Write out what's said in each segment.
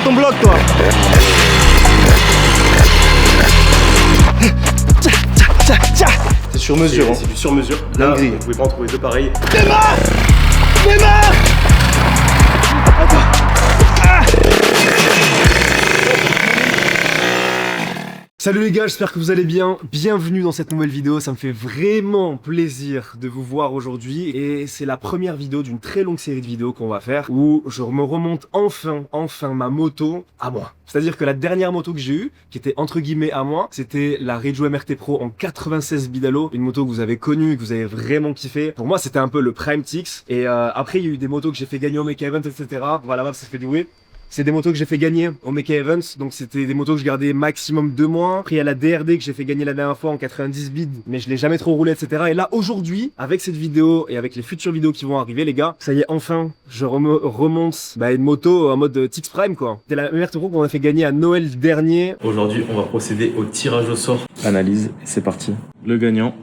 ton bloc, toi. C'est sur mesure. C'est du sur mesure. Là, Dinguerie. vous pouvez pas en trouver deux pareils. Démarre. Démarre. Salut les gars, j'espère que vous allez bien. Bienvenue dans cette nouvelle vidéo, ça me fait vraiment plaisir de vous voir aujourd'hui. Et c'est la première vidéo d'une très longue série de vidéos qu'on va faire où je me remonte enfin ma moto à moi. C'est-à-dire que la dernière moto que j'ai eue, qui était entre guillemets à moi, c'était la Regio MRT Pro en 96 bidalo. Une moto que vous avez connue, que vous avez vraiment kiffé. Pour moi, c'était un peu le Prime Tix. Et après, il y a eu des motos que j'ai fait gagner au Mecha Event, etc. Voilà, ça fait du bruit. C'est des motos que j'ai fait gagner au Mecha Events, donc c'était des motos que je gardais maximum 2 mois. Après il y a la DRD que j'ai fait gagner la dernière fois en 90 bids, mais je l'ai jamais trop roulé, etc. Et là aujourd'hui, avec cette vidéo et avec les futures vidéos qui vont arriver les gars, ça y est enfin, je remonte une moto en mode Tix Prime quoi. C'était la MRT Pro qu'on a fait gagner à Noël dernier. Aujourd'hui, on va procéder au tirage au sort. Analyse, c'est parti. Le gagnant,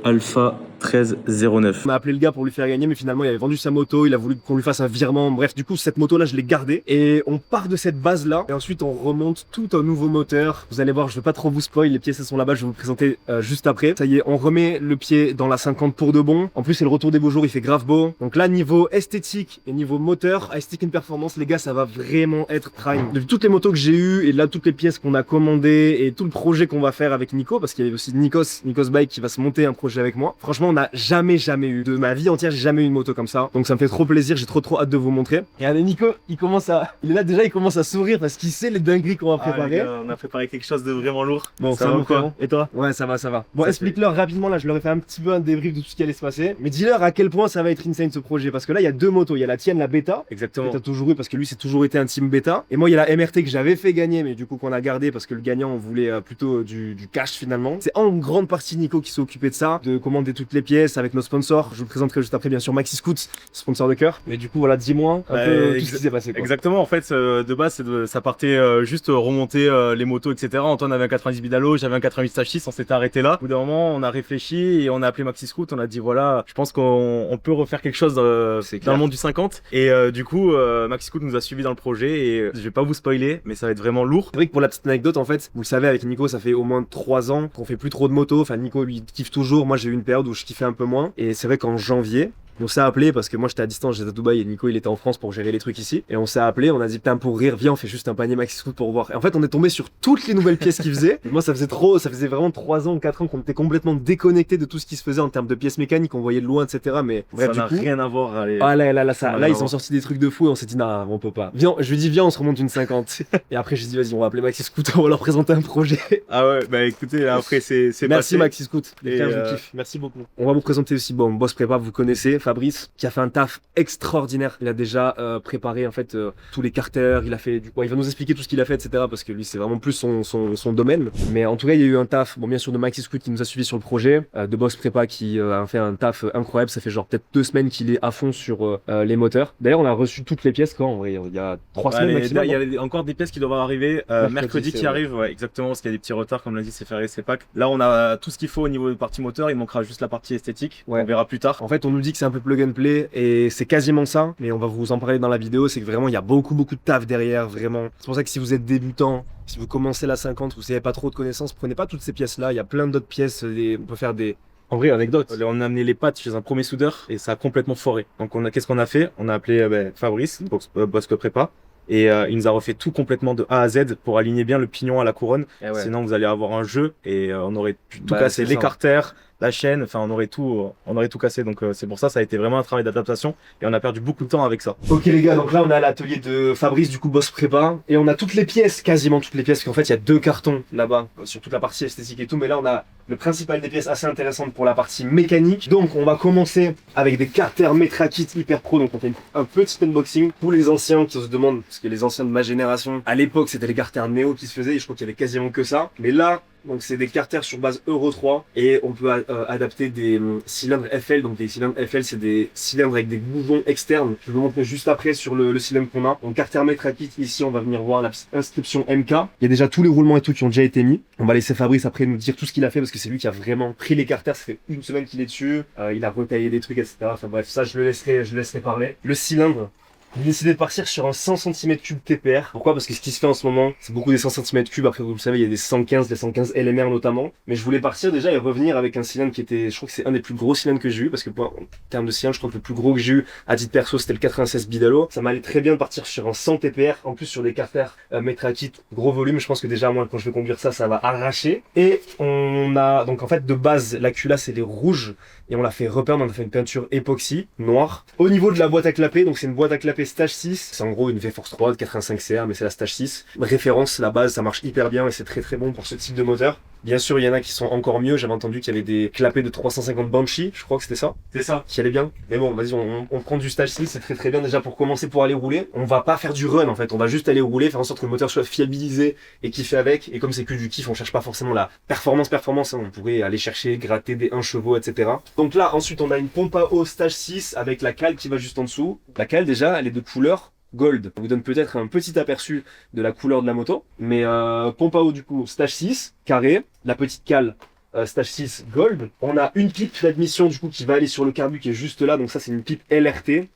Alpha 1309. On a appelé le gars pour lui faire gagner, mais finalement il avait vendu sa moto, il a voulu qu'on lui fasse un virement. Bref, du coup cette moto là je l'ai gardée et on part de cette base là et ensuite on remonte tout un nouveau moteur. Vous allez voir, je vais pas trop vous spoil, les pièces elles sont là-bas, je vais vous présenter juste après. Ça y est, on remet le pied dans la 50 pour de bon. En plus c'est le retour des beaux jours, il fait grave beau. Donc là niveau esthétique et niveau moteur, esthétique and performance les gars, ça va vraiment être prime. Depuis toutes les motos que j'ai eues et là toutes les pièces qu'on a commandées et tout le projet qu'on va faire avec Nico, parce qu'il y a aussi Nikos Bike qui va se monter un projet avec moi. Franchement on a jamais eu de ma vie entière, j'ai jamais eu une moto comme ça, donc ça me fait trop plaisir, j'ai trop hâte de vous montrer. Regardez Nico, il est là déjà, il commence à sourire parce qu'il sait les dingueries qu'on va préparer. Gars, on a préparé quelque chose de vraiment lourd. Bon, ça va ou quoi? Et toi? Ouais, ça va. Bon, explique-leur rapidement, là je leur ai fait un petit peu un débrief de tout ce qui allait se passer, mais dis-leur à quel point ça va être insane ce projet, parce que là il y a deux motos, il y a la tienne, la bêta, exactement, que t'as toujours eu parce que lui c'est toujours été un team bêta, et moi il y a la MRT que j'avais fait gagner, mais du coup qu'on a gardé parce que le gagnant on voulait plutôt du cash finalement. C'est en grande partie Nico qui s'est occupé de ça, de commander toutes les pièces avec nos sponsors. Je vous présenterai juste après bien sûr Maxi Scoot, sponsor de cœur. Mais du coup voilà, dis-moi un peu tout ce qui s'est passé quoi. Exactement, en fait de base ça partait juste remonter les motos etc. Antoine avait un 90 bidalo, j'avais un 88 stage 6, on s'était arrêté là. Au bout d'un moment on a réfléchi et on a appelé Maxi Scoot, on a dit voilà, je pense qu'on peut refaire quelque chose dans le monde du 50. Et du coup Maxi Scoot nous a suivis dans le projet et je vais pas vous spoiler mais ça va être vraiment lourd. C'est vrai que pour la petite anecdote en fait, vous le savez avec Nico ça fait au moins 3 ans qu'on fait plus trop de motos. Enfin Nico lui kiffe toujours, moi j'ai eu une période où je kiffais un peu moins. Et c'est vrai qu'en janvier, on s'est appelé parce que moi j'étais à distance, j'étais à Dubaï et Nico il était en France pour gérer les trucs ici. Et on s'est appelé, on a dit putain pour rire, viens on fait juste un panier Maxi Scoot pour voir. Et en fait on est tombé sur toutes les nouvelles pièces qu'il faisait. Et moi ça faisait vraiment 3 ans ou 4 ans qu'on était complètement déconnecté de tout ce qui se faisait en termes de pièces mécaniques, on voyait de loin etc. Mais bref, ça n'a rien à voir. Allez. Ah là ils ont sorti des trucs de fou et on s'est dit non on peut pas. Viens, je lui dis viens on se remonte une 50. Et après je lui dis vas-y on va appeler Maxi Scoot, on va leur présenter un projet. Ah ouais bah écoutez après c'est merci passé. Maxi Scoot. Et je vous kiffe. merci beaucoup. On va vous présenter aussi boss prépa, vous connaissez Fabrice qui a fait un taf extraordinaire. Il a déjà préparé en fait tous les carters, il a fait il va nous expliquer tout ce qu'il a fait etc. parce que lui c'est vraiment plus son domaine. Mais en tout cas il y a eu un taf, bon bien sûr de Maxi Scoot qui nous a suivi sur le projet, de boss prépa qui a fait un taf incroyable. Ça fait genre peut-être 2 semaines qu'il est à fond sur les moteurs. D'ailleurs on a reçu toutes les pièces quand en vrai il y a 3 semaines maximum. Il y a encore des pièces qui doivent arriver mercredi qui arrivent, ouais exactement, parce qu'il y a des petits retards comme l'a dit c'est férié c'est Pâques. Là on a tout ce qu'il faut au niveau de partie moteur, il manquera juste la partie esthétique, on verra plus tard. En fait on nous dit que c'est un peu plug and play et c'est quasiment ça, mais on va vous en parler dans la vidéo. C'est que vraiment il y a beaucoup de taf derrière vraiment. C'est pour ça que si vous êtes débutant, si vous commencez la 50, vous n'avez pas trop de connaissances, prenez pas toutes ces pièces là, il y a plein d'autres pièces, on peut faire des... En vrai, anecdote. On a amené les pattes chez un premier soudeur et ça a complètement foiré. Donc qu'est-ce qu'on a fait? On a appelé Fabrice, boss prépa. Et il nous a refait tout complètement de A à Z pour aligner bien le pignon à la couronne. Sinon vous allez avoir un jeu et on aurait tout cassé, les carters, la chaîne, enfin on aurait tout cassé. Donc c'est pour ça a été vraiment un travail d'adaptation et on a perdu beaucoup de temps avec ça. Ok les gars, donc là on est à l'atelier de Fabrice, du coup boss prépa, et on a toutes les pièces, quasiment toutes les pièces, qu'en fait il y a 2 cartons là-bas sur toute la partie esthétique et tout, mais là on a le principal des pièces assez intéressantes pour la partie mécanique. Donc on va commencer avec des carters Metrakit Hyper Pro, donc on fait un petit unboxing pour les anciens qui se demandent, parce que les anciens de ma génération, à l'époque c'était les carters Neo qui se faisaient, et je crois qu'il y avait quasiment que ça, mais là donc c'est des carters sur base Euro 3 et on peut adapter des cylindres FL. Donc des cylindres FL c'est des cylindres avec des boutons externes. Je vais vous montrer juste après sur le cylindre qu'on a. Donc carter Metrakit, ici on va venir voir la inscription MK. Il y a déjà tous les roulements et tout qui ont déjà été mis. On va laisser Fabrice après nous dire tout ce qu'il a fait parce que c'est lui qui a vraiment pris les carters. Ça fait 1 semaine qu'il est dessus. Il a retaillé des trucs etc. Enfin bref ça je le laisserai parler. Le cylindre. J'ai décidé de partir sur un 100 cm3 TPR. Pourquoi? Parce que ce qui se fait en ce moment, c'est beaucoup des 100 cm3. Après, vous le savez, il y a des 115, des 115 LMR notamment. Mais je voulais partir déjà et revenir avec un cylindre qui était, je crois que c'est un des plus gros cylindres que j'ai eu. Parce que en termes de cylindre, je crois que le plus gros que j'ai eu à titre perso, c'était le 96 Bidalo. Ça m'allait très bien de partir sur un 100 TPR. En plus, sur des carters Metra-Kit, gros volume. Je pense que déjà, moi, quand je vais conduire ça, ça va arracher. Et on a, donc en fait, de base, la culasse, elle est rouge. Et on l'a fait repeindre, on a fait une peinture époxy, noire. Au niveau de la boîte à clapper, donc c'est une boîte à clapper Stage 6. C'est en gros une V-Force 3 de 85 CR, mais c'est la Stage 6. Référence, la base, ça marche hyper bien et c'est très très bon pour ce type de moteur. Bien sûr, il y en a qui sont encore mieux. J'avais entendu qu'il y avait des clapets de 350 Banshee, je crois que c'était ça. C'est ça. Qui allait bien. Mais bon, vas-y, on prend du Stage 6, c'est très très bien déjà pour commencer, pour aller rouler. On va pas faire du run en fait, on va juste aller rouler, faire en sorte que le moteur soit fiabilisé et kiffer avec. Et comme c'est que du kiff, on cherche pas forcément la performance, hein. On pourrait aller chercher, gratter des 1 chevaux, etc. Donc là, ensuite, on a une pompe à eau Stage 6 avec la cale qui va juste en dessous. La cale, déjà, elle est de couleur Gold. Ça vous donne peut-être un petit aperçu de la couleur de la moto. Mais pompe à eau du coup Stage 6, carré. La petite cale Stage 6 Gold. On a une pipe d'admission du coup qui va aller sur le carbu qui est juste là. Donc ça c'est une pipe LRT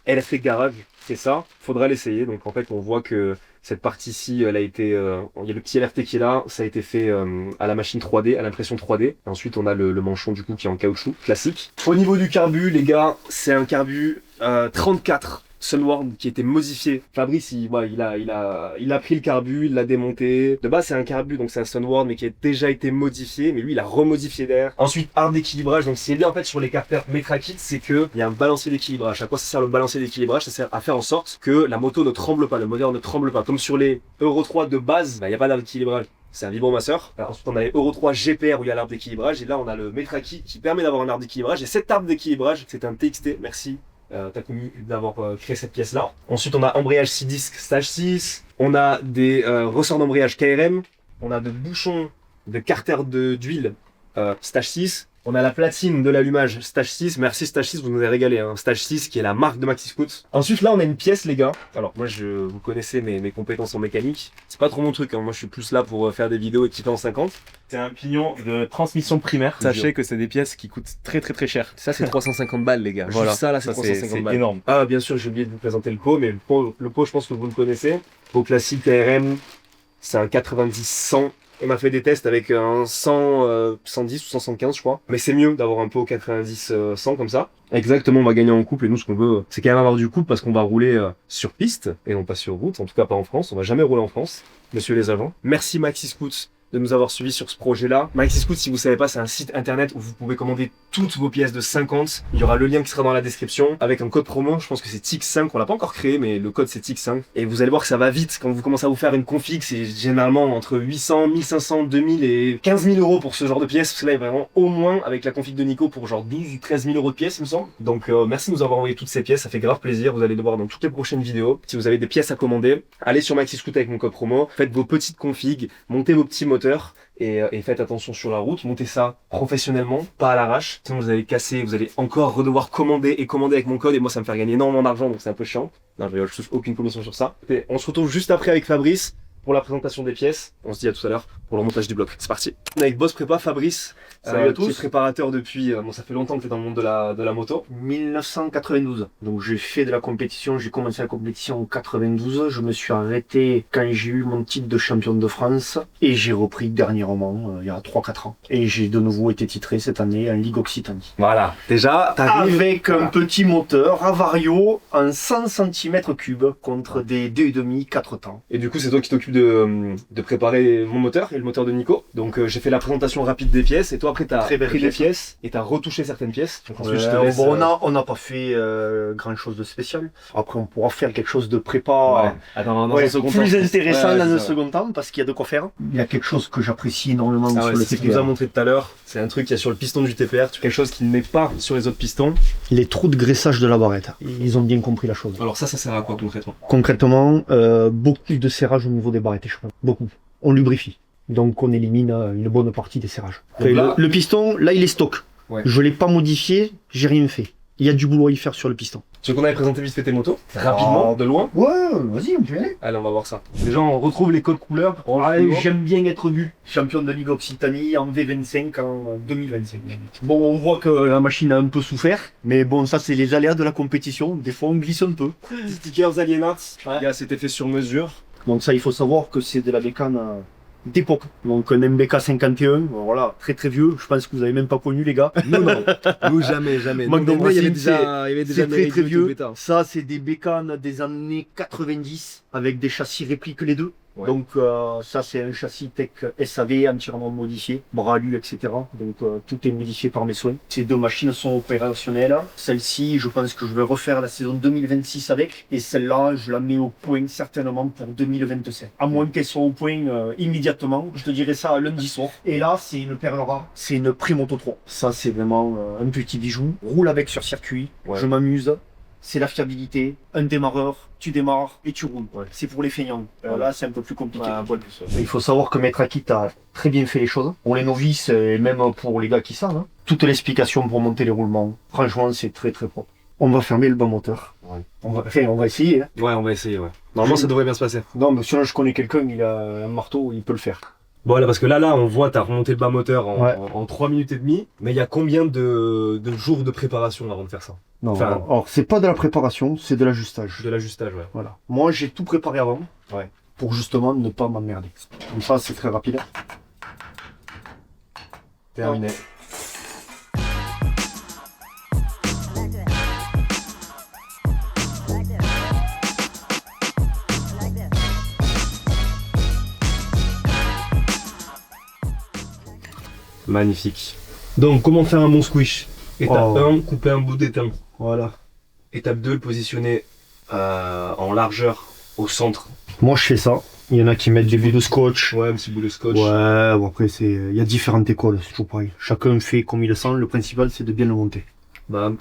Garage. C'est ça. Faudra l'essayer. Donc en fait on voit que cette partie-ci, elle a été, il y a le petit LRT qui est là. Ça a été fait à la machine 3D, à l'impression 3D. Et ensuite on a le manchon du coup qui est en caoutchouc classique. Au niveau du carbu les gars, c'est un carbu 34. Sunward qui était modifié. Fabrice, il a pris le carbu, il l'a démonté. De base, c'est un carbu, donc c'est un Sunward, mais qui a déjà été modifié. Mais lui, il a remodifié derrière. Ensuite, art d'équilibrage. Donc, ce qui est bien en fait sur les carters Metra-Kit, c'est que il y a un balancier d'équilibrage. À quoi ça sert le balancier d'équilibrage? Ça sert à faire en sorte que la moto ne tremble pas, le moteur ne tremble pas. Comme sur les Euro 3 de base, il n'y a pas d'art d'équilibrage. C'est un vibromasseur. Ensuite, on a les Euro 3 GPR où il y a l'arbre d'équilibrage. Et là, on a le Metra-Kit qui permet d'avoir un arbre d'équilibrage. Et cet arbre d'équilibrage, c'est un TXT. Merci. Takumi d'avoir créé cette pièce là. Ensuite on a embrayage 6 disques Stage 6, on a des ressorts d'embrayage KRM, on a de bouchons de carter d'huile Stage 6, on a la platine de l'allumage Stage 6, merci Stage 6, vous nous avez régalé, hein. Stage 6 qui est la marque de Maxi Scoot. Ensuite là on a une pièce les gars, alors moi vous connaissez mes compétences en mécanique, c'est pas trop mon truc, hein. Moi je suis plus là pour faire des vidéos équipées en 50. C'est un pignon de transmission primaire. Sachez que c'est des pièces qui coûtent très très très cher. Ça c'est 350 balles les gars. Voilà. Juste ça là c'est 350 balles. C'est énorme. Ah bien sûr j'ai oublié de vous présenter le pot, mais le pot je pense que vous le connaissez. Pot classique KRM, c'est un 90-100. On a fait des tests avec un 100, 110 ou 175 je crois. Mais c'est mieux d'avoir un pot 90-100 comme ça. Exactement, on va gagner en couple et nous ce qu'on veut c'est quand même avoir du couple parce qu'on va rouler sur piste et non pas sur route. En tout cas pas en France, on va jamais rouler en France. Monsieur les agents. Merci Maxi Scoots de nous avoir suivis sur ce projet-là. Maxi Scoot, si vous savez pas, c'est un site internet où vous pouvez commander toutes vos pièces de 50. Il y aura le lien qui sera dans la description avec un code promo. Je pense que c'est TIX5. On l'a pas encore créé, mais le code c'est TIX5. Et vous allez voir que ça va vite. Quand vous commencez à vous faire une config, c'est généralement entre 800, 1500, 2000 et 15 000 euros pour ce genre de pièces. Parce que là, il y a vraiment au moins avec la config de Nico pour genre 12 ou 13 000 euros de pièces, il me semble. Donc merci de nous avoir envoyé toutes ces pièces. Ça fait grave plaisir. Vous allez le voir dans toutes les prochaines vidéos. Si vous avez des pièces à commander, allez sur Maxi Scoot avec mon code promo. Faites vos petites configs, montez vos petits moteurs. Et faites attention sur la route, montez ça professionnellement, pas à l'arrache. Sinon vous allez casser, vous allez encore redevoir commander et commander avec mon code et moi ça me fait gagner énormément d'argent donc c'est un peu chiant. Non je rigole, je touche aucune commission sur ça. Et on se retrouve juste après avec Fabrice pour la présentation des pièces. On se dit à tout à l'heure pour le montage du bloc. C'est parti. On est avec Boss Prépa, Fabrice. Salut à tous. Qui est préparateur depuis, bon ça fait longtemps que tu es dans le monde de la moto. 1992. Donc j'ai fait de la compétition, j'ai commencé la compétition en 92. Je me suis arrêté quand j'ai eu mon titre de champion de France. Et j'ai repris dernièrement, il y a 3-4 ans. Et j'ai de nouveau été titré cette année en Ligue Occitanie. Voilà. Déjà, t'arrives avec un petit moteur Avario en 100 cm3 contre des 2,5 4 temps. Et du coup c'est toi qui t'occupes de préparer mon moteur et le moteur de Nico. Donc j'ai fait la présentation rapide des pièces et toi après t'as pris les pièces et t'as retouché certaines pièces. Donc ensuite je te laisse, on n'a pas fait grand chose de spécial. Après on pourra faire quelque chose de prépa dans un second plus temps. Intéressant dans un second temps parce qu'il y a de quoi faire. Il y a quelque chose que j'apprécie énormément sur le TPR. Ce qu'il nous a montré tout à l'heure, c'est un truc qu'il y a sur le piston du TPR, quelque chose qui n'est pas sur les autres pistons. Les trous de graissage de la barrette. Ils ont bien compris la chose. Alors ça sert à quoi concrètement? Concrètement, beaucoup de serrage au niveau des barrettes échappantes. Beaucoup. On lubrifie. Donc on élimine une bonne partie des serrages. Là, le piston, là il est stock. Ouais. Je l'ai pas modifié, j'ai rien fait. il y a du boulot à y faire sur le piston. Tu veux qu'on aille présenter vite fait tes motos rapidement, de loin? Ouais, vas-y, on peut y aller. Allez, on va voir ça. Déjà, on retrouve les codes couleurs. J'aime bien être vu. Champion de Ligue Occitanie en V25 en 2025. Bon, on voit que la machine a un peu souffert, mais bon, ça c'est les aléas de la compétition. Des fois, on glisse un peu. Stickers Alienart, il y a cet effet sur mesure. Donc ça, il faut savoir que c'est de la bécane d'époque. Donc un MBK 51, voilà, très très vieux. Je pense que vous avez même pas connu les gars. Non, nous jamais. Manque Donc, moi, il y avait d'embrayage, déjà c'est très vieux. bêta. Ça, c'est des bécanes des années 90 avec des châssis répliques les deux. Ouais. Donc ça, c'est un châssis Tech SAV entièrement modifié, bras lus, etc. Donc tout est modifié par mes soins. Ces deux machines sont opérationnelles. Celle-ci, je pense que je vais refaire la saison 2026 avec. Et celle-là, je la mets au point certainement pour 2027. À moins qu'elle soit au point immédiatement. Je te dirai ça lundi soir. Et là, c'est une perle rare. C'est une Primoto 3. Ça, c'est vraiment un petit bijou. Roule avec sur circuit. Ouais. Je m'amuse. C'est la fiabilité, un démarreur, tu démarres et tu roules. Ouais. C'est pour les feignants. Là, c'est un peu plus compliqué. Il faut savoir que Maître Akit a très bien fait les choses. Pour les novices et même pour les gars qui savent, hein. Toute l'explication pour monter les roulements. Franchement, c'est très très propre. On va fermer le bas moteur. Ouais. On va essayer. Hein. Ouais, on va essayer, ouais. Normalement, ça devrait bien se passer. Non, mais sinon, je connais quelqu'un, il a un marteau, il peut le faire. Bon, là, parce que là, on voit, t'as remonté le bas moteur en 3 minutes et demie. Mais il y a combien de jours de préparation avant de faire ça? Non, enfin, alors c'est pas de la préparation, c'est de l'ajustage. De l'ajustage, ouais. Voilà. Moi, j'ai tout préparé avant. Ouais. Pour justement ne pas m'emmerder. Comme ça, c'est très rapide. Terminé. Magnifique. Donc, comment faire un bon squish? Étape 1, couper un bout d'étain. Voilà. Étape 2, le positionner en largeur au centre. Moi, je fais ça. Il y en a qui mettent des bouts de scotch. Ouais, un petit bout de scotch. Ouais, bon après, il y a différentes écoles, c'est toujours pareil. Chacun fait comme il le sent. Le principal, c'est de bien le monter. Bam.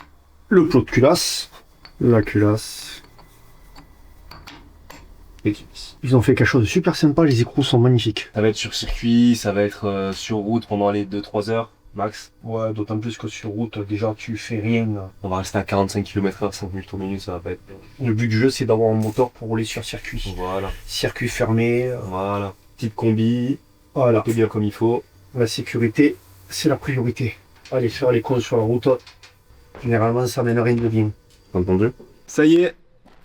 Le plot de culasse. La culasse. Et ils ont fait quelque chose de super sympa. Les écrous sont magnifiques. ça va être sur circuit, ça va être sur route pendant les 2-3 heures max. Ouais, d'autant plus que sur route, déjà, tu fais rien. On va rester à 45 km/h, 5 minutes au minute, ça va pas être... Le but du jeu, c'est d'avoir un moteur pour rouler sur circuit. Voilà. Circuit fermé. Voilà. Petite combi. Voilà. Tout bien comme il faut. La sécurité, c'est la priorité. Aller faire les cons sur la route, généralement, ça mène rien de bien. Entendu. Ça y est,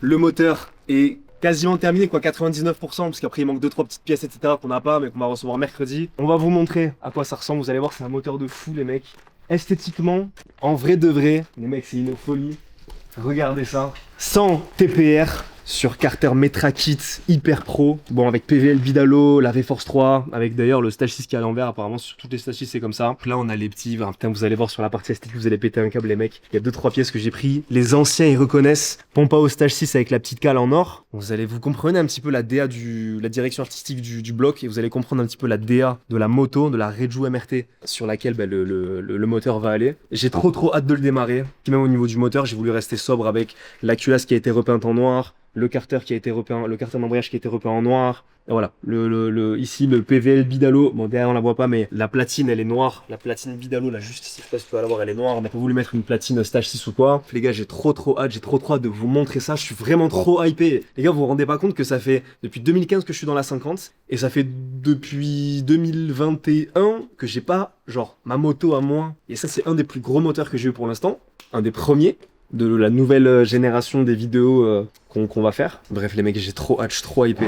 le moteur est quasiment terminé, quoi, 99%, parce qu'après il manque 2-3 petites pièces, etc. qu'on n'a pas, mais qu'on va recevoir mercredi. On va vous montrer à quoi ça ressemble, vous allez voir, c'est un moteur de fou, les mecs. Esthétiquement, en vrai de vrai, les mecs, c'est une folie. Regardez ça. 100 TPR sur Carter Metra Kit Hyper Pro. Bon, avec PVL Bidalo, la V-Force 3, avec d'ailleurs le Stage 6 qui est à l'envers. Apparemment, sur toutes les Stage 6, c'est comme ça. Là, on a les petits. Ben, putain, vous allez voir sur la partie esthétique, vous allez péter un câble, les mecs. Il y a 2-3 pièces que j'ai pris. Les anciens, ils reconnaissent. Pompe au Stage 6 avec la petite cale en or. Vous comprenez un petit peu la DA la direction artistique du bloc, et vous allez comprendre un petit peu la DA de la moto, de la Reju MRT, sur laquelle ben, le moteur va aller. J'ai trop hâte de le démarrer. Puis même au niveau du moteur, j'ai voulu rester sobre avec la culasse qui a été repeinte en noir. Le carter qui a été repeint, le carter d'embrayage qui a été repeint en noir. Et voilà, ici le PVL Bidalo, bon derrière on la voit pas, mais la platine elle est noire. La platine Bidalo là juste ici, je sais pas si tu peux la voir, elle est noire. On n'a pas voulu mettre une platine Stage 6 ou quoi. Les gars, j'ai trop hâte de vous montrer ça. Je suis vraiment trop hypé. Les gars, vous vous rendez pas compte que ça fait depuis 2015 que je suis dans la 50 et ça fait depuis 2021 que j'ai pas genre ma moto à moi. Et ça c'est un des plus gros moteurs que j'ai eu pour l'instant, un des premiers de la nouvelle génération des vidéos qu'on va faire. Bref les mecs, j'ai trop hâte, je suis trop hypé.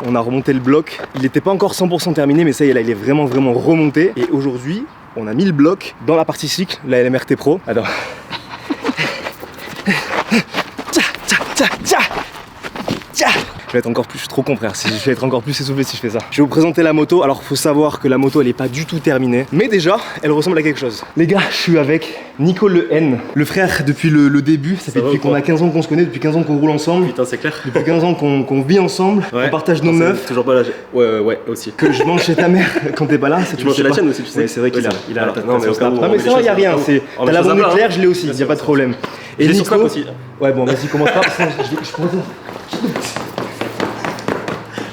On a remonté le bloc, il n'était pas encore 100% terminé, mais ça y est, là il est vraiment remonté. Et aujourd'hui, on a mis le bloc dans la partie cycle, la LMRT Pro. Alors... Je vais être encore plus, je suis trop con frère, je vais être encore plus essoufflé si je fais ça. Je vais vous présenter la moto. Alors faut savoir que la moto elle est pas du tout terminée, mais déjà elle ressemble à quelque chose. Les gars, je suis avec Nico Le N, le frère depuis le début. Ça fait depuis qu'on a 15 ans qu'on se connaît, depuis 15 ans qu'on roule ensemble. Putain, c'est clair. Depuis 15 ans qu'on vit ensemble, Ouais. On partage nos meufs. Toujours pas là. Ouais, aussi. Que je mange chez ta mère quand t'es pas là. Tu manges chez la tienne aussi, tu sais. Ouais, c'est vrai qu'il a. Non, mais au cas où. Non mais c'est vrai, y a rien. T'as la bombe nucléaire, je l'ai aussi, y a pas de problème. Et J'ai sur Snap Nico aussi. Ouais bon, vas-y, commence pas. Je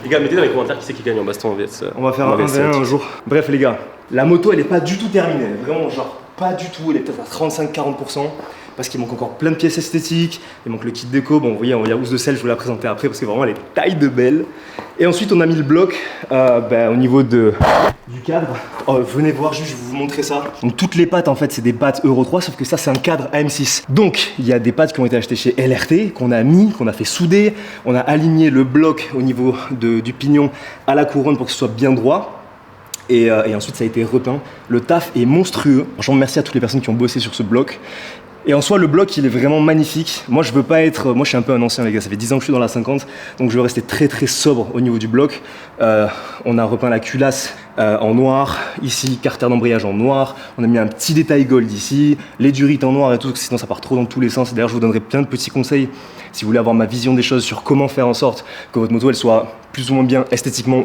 Les gars, mettez dans les commentaires qui c'est qui gagne en baston en VS. On va faire un 1v1 un jour. Bref les gars, la moto elle est pas du tout terminée, vraiment genre pas du tout, elle est peut-être à 35-40%. Parce qu'il manque encore plein de pièces esthétiques, il manque le kit déco, bon vous voyez, il y a housse de selle, je vous la présenter après parce que vraiment elle est taille de belle. Et ensuite on a mis le bloc au niveau du cadre. Oh, venez voir, juste je vais vous montrer ça. Donc toutes les pattes en fait c'est des pattes Euro 3, sauf que ça c'est un cadre AM6. Donc il y a des pattes qui ont été achetées chez LRT, qu'on a mis, qu'on a fait souder. On a aligné le bloc au niveau du pignon à la couronne pour que ce soit bien droit. Et ensuite ça a été repeint. Le taf est monstrueux. Franchement merci à toutes les personnes qui ont bossé sur ce bloc. Et en soi, le bloc, il est vraiment magnifique. Moi, je veux pas être... Moi, je suis un peu un ancien, les gars. Ça fait 10 ans que je suis dans la 50. Donc, je veux rester très, très sobre au niveau du bloc. On a repeint la culasse en noir. Ici, carter d'embrayage en noir. On a mis un petit détail gold ici. Les durites en noir et tout, sinon ça part trop dans tous les sens. D'ailleurs, je vous donnerai plein de petits conseils si vous voulez avoir ma vision des choses sur comment faire en sorte que votre moto, elle soit plus ou moins bien esthétiquement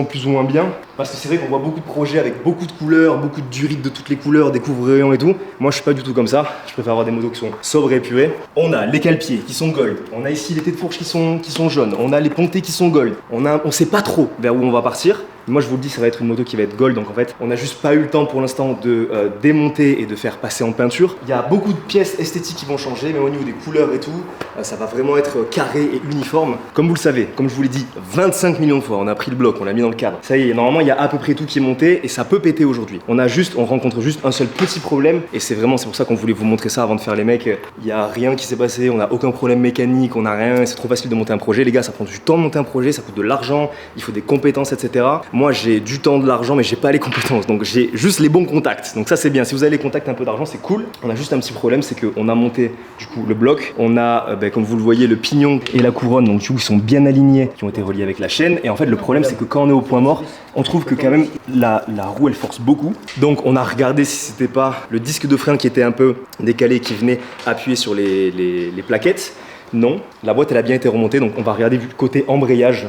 plus ou moins bien. Parce que c'est vrai qu'on voit beaucoup de projets avec beaucoup de couleurs, beaucoup de durites de toutes les couleurs, des couvre-rayons et tout. Moi, je suis pas du tout comme ça. Je préfère avoir des motos qui sont sobres et épurées. On a les cale-pieds qui sont gold. On a ici les têtes de fourche qui sont jaunes. On a les pontées qui sont gold. On sait pas trop vers où on va partir. Moi je vous le dis, ça va être une moto qui va être gold, donc en fait on n'a juste pas eu le temps pour l'instant de démonter et de faire passer en peinture. Il y a beaucoup de pièces esthétiques qui vont changer, mais au niveau des couleurs et tout, ça va vraiment être carré et uniforme. Comme vous le savez, comme je vous l'ai dit 25 millions de fois, on a pris le bloc, on l'a mis dans le cadre. Ça y est, normalement il y a à peu près tout qui est monté et ça peut péter aujourd'hui. On rencontre juste un seul petit problème et c'est pour ça qu'on voulait vous montrer ça avant de faire les mecs. Il n'y a rien qui s'est passé, on n'a aucun problème mécanique, on n'a rien, c'est trop facile de monter un projet. Les gars, ça prend du temps de monter un projet, ça coûte de l'argent, il faut des compétences, etc. Moi j'ai du temps, de l'argent, mais j'ai pas les compétences, donc j'ai juste les bons contacts. Donc ça c'est bien, si vous avez les contacts, un peu d'argent, c'est cool. On a juste un petit problème, c'est qu'on a monté du coup le bloc, on a comme vous le voyez le pignon et la couronne, donc du coup ils sont bien alignés, qui ont été reliés avec la chaîne. Et en fait le problème c'est que quand on est au point mort, on trouve que quand même la roue elle force beaucoup. Donc on a regardé si c'était pas le disque de frein qui était un peu décalé, qui venait appuyer sur les plaquettes. Non, la boîte elle a bien été remontée, donc on va regarder du côté embrayage,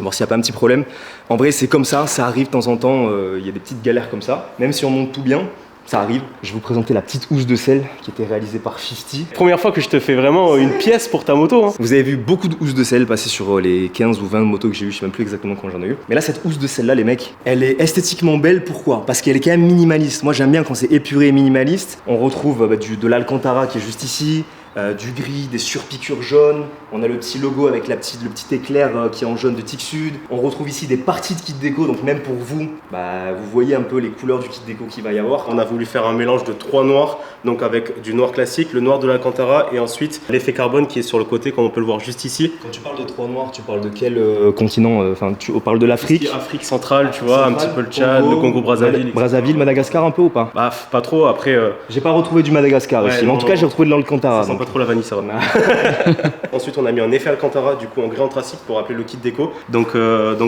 voir s'il n'y a pas un petit problème. En vrai c'est comme ça arrive de temps en temps, il y a des petites galères comme ça, même si on monte tout bien, ça arrive. Je vais vous présenter la petite housse de selle qui était réalisée par 50. Première fois que je te fais vraiment une pièce pour ta moto. Hein. Vous avez vu beaucoup de housses de selle passer sur les 15 ou 20 motos que j'ai eu, je sais même plus exactement quand j'en ai eu. Mais là cette housse de selle là les mecs, elle est esthétiquement belle, pourquoi? Parce qu'elle est quand même minimaliste. Moi j'aime bien quand c'est épuré et minimaliste. On retrouve de l'Alcantara qui est juste ici. Du gris, des surpiqûres jaunes, on a le petit logo avec le petit éclair qui est en jaune de Tic Sud. On retrouve ici des parties de kit déco, donc même pour vous, vous voyez un peu les couleurs du kit déco qu'il va y avoir. On a voulu faire un mélange de 3 noirs, donc avec du noir classique, le noir de l'Alcantara et ensuite l'effet carbone qui est sur le côté comme on peut le voir juste ici. Quand tu parles de 3 noirs, tu parles de quel continent? Tu parles de l'Afrique? Afrique centrale, tu vois, un petit peu le Tchad, le Congo, Brazzaville. Brazzaville, Madagascar un peu ou pas? Bah pas trop, après... J'ai pas retrouvé du Madagascar ici, mais en tout cas j'ai retrouvé de l'Alcantara. Ça sent pas trop la vanille, ça va. Ensuite on a mis un effet Alcantara du coup en gris anthracite pour rappeler le kit déco. Donc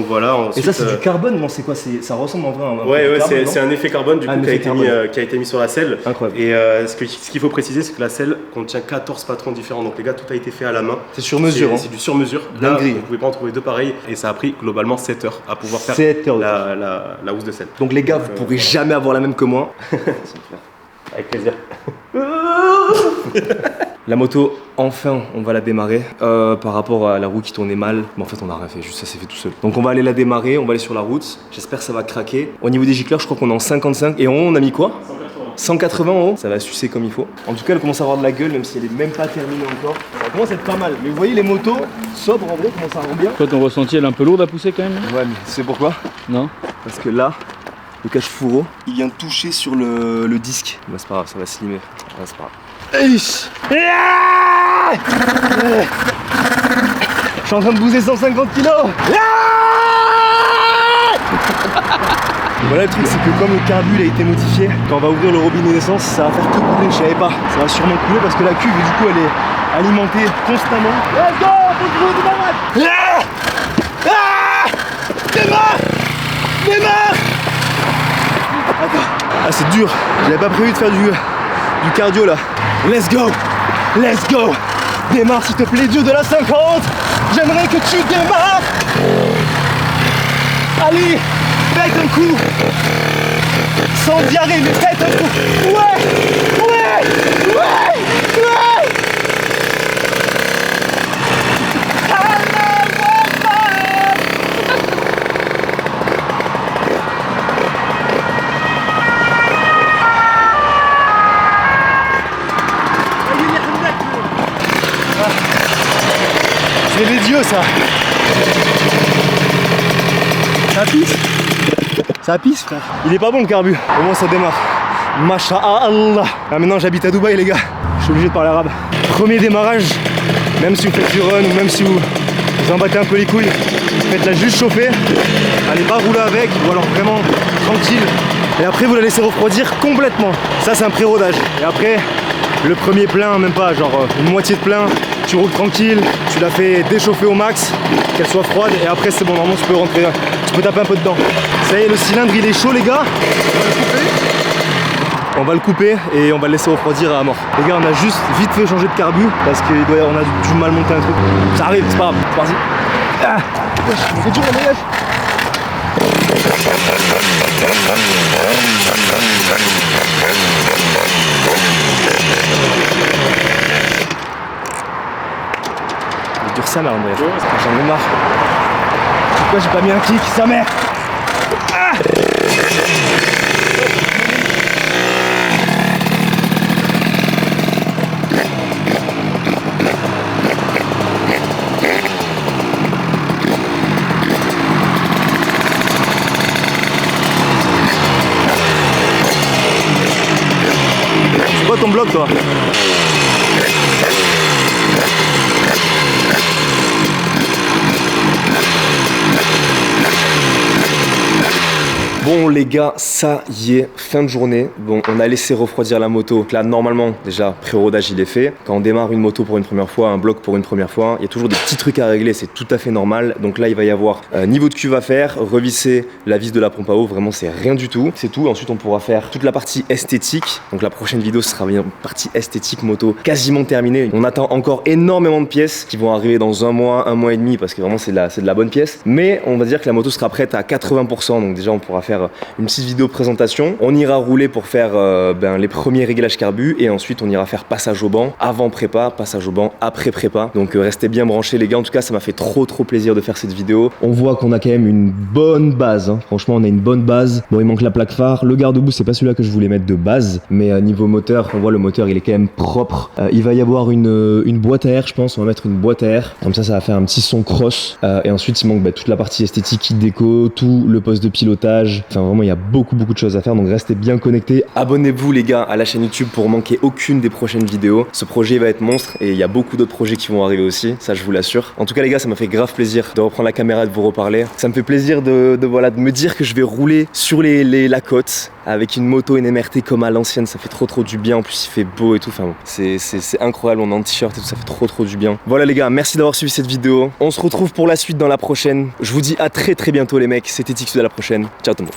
voilà. Ensuite, et ça c'est du carbone, non? C'est quoi? Ça ressemble en vrai à un ouais, c'est un effet carbone du coup qui a été mis sur la selle. Incroyable. Et ce qu'il faut préciser, c'est que la selle contient 14 patrons différents. Donc les gars, tout a été fait à la main. C'est sur mesure. C'est du sur mesure. Là, vous pouvez pas en trouver deux pareils. Et ça a pris globalement 7 heures à pouvoir faire la housse de selle. Donc les gars, vous pourrez jamais avoir la même que moi. Avec plaisir. La moto, enfin, on va la démarrer. Par rapport à la roue qui tournait mal, mais en fait, on n'a rien fait, juste ça s'est fait tout seul. Donc, on va aller la démarrer, on va aller sur la route. J'espère que ça va craquer. Au niveau des gicleurs, je crois qu'on est en 55. Et en haut, on a mis quoi? 180 en haut. Ça va sucer comme il faut. En tout cas, elle commence à avoir de la gueule, même si elle est même pas terminée encore. Ça commence à être pas mal. Mais vous voyez, les motos sobres en vrai, comment ça rend bien. Toi, ton ressenti, elle est un peu lourde à pousser quand même? Ouais, mais tu sais pourquoi? Non. Parce que là, le cache-fourreau, il vient de toucher sur le disque. Bah, c'est pas grave, ça va slimer. Ouais, c'est pas grave. Je suis en train de bouger 150 kg. Voilà, le truc c'est que comme le carbu il a été modifié, quand on va ouvrir le robinet d'essence, ça va faire que couler, je savais pas. Ça va sûrement couler parce que la cuve du coup elle est alimentée constamment. Let's go, faut que Démarre. Attends. Ah c'est dur, j'avais pas prévu de faire du cardio là. Let's go. Démarre s'il te plaît, dieu de la 50. J'aimerais que tu démarres. Allez, faites un coup. Sans diarrhée, mais faites un coup. Ouais. C'est les dieux ça. Ça pisse. Ça pisse frère. Il est pas bon le carbu. Au moins ça démarre. Masha'Allah. Ah, maintenant j'habite à Dubaï les gars. Je suis obligé de parler arabe. Premier démarrage, même si vous faites du run ou même si vous en battez un peu les couilles, faites-la juste chauffer. Allez pas rouler avec ou alors vraiment tranquille. Et après vous la laissez refroidir complètement. Ça c'est un pré-rodage. Et après le premier plein, même pas, genre une moitié de plein, tu roules tranquille, tu la fais déchauffer au max, qu'elle soit froide et après c'est bon, normalement tu peux rentrer, tu peux taper un peu dedans. Ça y est, le cylindre il est chaud les gars. On va le couper et on va le laisser refroidir à mort. Les gars, on a juste vite fait changer de carbu parce qu'on a du mal monter un truc. Ça arrive, c'est pas grave, c'est parti. Ah, on fait dur la voyage. Il est dur sa mère en voyage. J'en ai marre. Pourquoi j'ai pas mis un kick, sa mère? Ah, c'est quoi ton bloc toi? Bon les gars, ça y est, fin de journée. Bon, on a laissé refroidir la moto. Là, normalement, déjà, pré-rodage, il est fait. Quand on démarre une moto pour une première fois, un bloc pour une première fois, il y a toujours des petits trucs à régler, c'est tout à fait normal. Donc là, il va y avoir niveau de cuve à faire, revisser la vis de la pompe à eau, vraiment, c'est rien du tout. C'est tout. Ensuite, on pourra faire toute la partie esthétique. Donc la prochaine vidéo, ce sera une partie esthétique moto quasiment terminée. On attend encore énormément de pièces qui vont arriver dans un mois et demi, parce que vraiment, c'est de la bonne pièce. Mais on va dire que la moto sera prête à 80%. Donc déjà, on pourra faire une petite vidéo présentation. On ira rouler pour faire les premiers réglages carbu et ensuite on ira faire passage au banc avant prépa, passage au banc après prépa. Donc restez bien branchés les gars. En tout cas, ça m'a fait trop plaisir de faire cette vidéo. On voit qu'on a quand même une bonne base. Hein. Franchement, on a une bonne base. Bon, il manque la plaque phare. Le garde-boue, c'est pas celui-là que je voulais mettre de base, mais niveau moteur, on voit le moteur, il est quand même propre. Il va y avoir une boîte à air, je pense. On va mettre une boîte à air. Comme ça va faire un petit son cross. Et ensuite, il manque toute la partie esthétique, kit déco, tout le poste de pilotage. Enfin, vraiment, il y a beaucoup de choses à faire, donc restez bien connectés. Abonnez-vous les gars à la chaîne YouTube pour manquer aucune des prochaines vidéos. Ce projet va être monstre et il y a beaucoup d'autres projets qui vont arriver aussi, ça je vous l'assure. En tout cas les gars, ça m'a fait grave plaisir de reprendre la caméra et de vous reparler. Ça me fait plaisir de me dire que je vais rouler sur la côte avec une moto, une MRT comme à l'ancienne, ça fait trop du bien. En plus il fait beau et tout, enfin bon, c'est incroyable, on est en t-shirt et tout, ça fait trop du bien. Voilà les gars, merci d'avoir suivi cette vidéo. On se retrouve pour la suite dans la prochaine. Je vous dis à très bientôt les mecs, c'était Tixou, à la prochaine. Ciao tout le monde.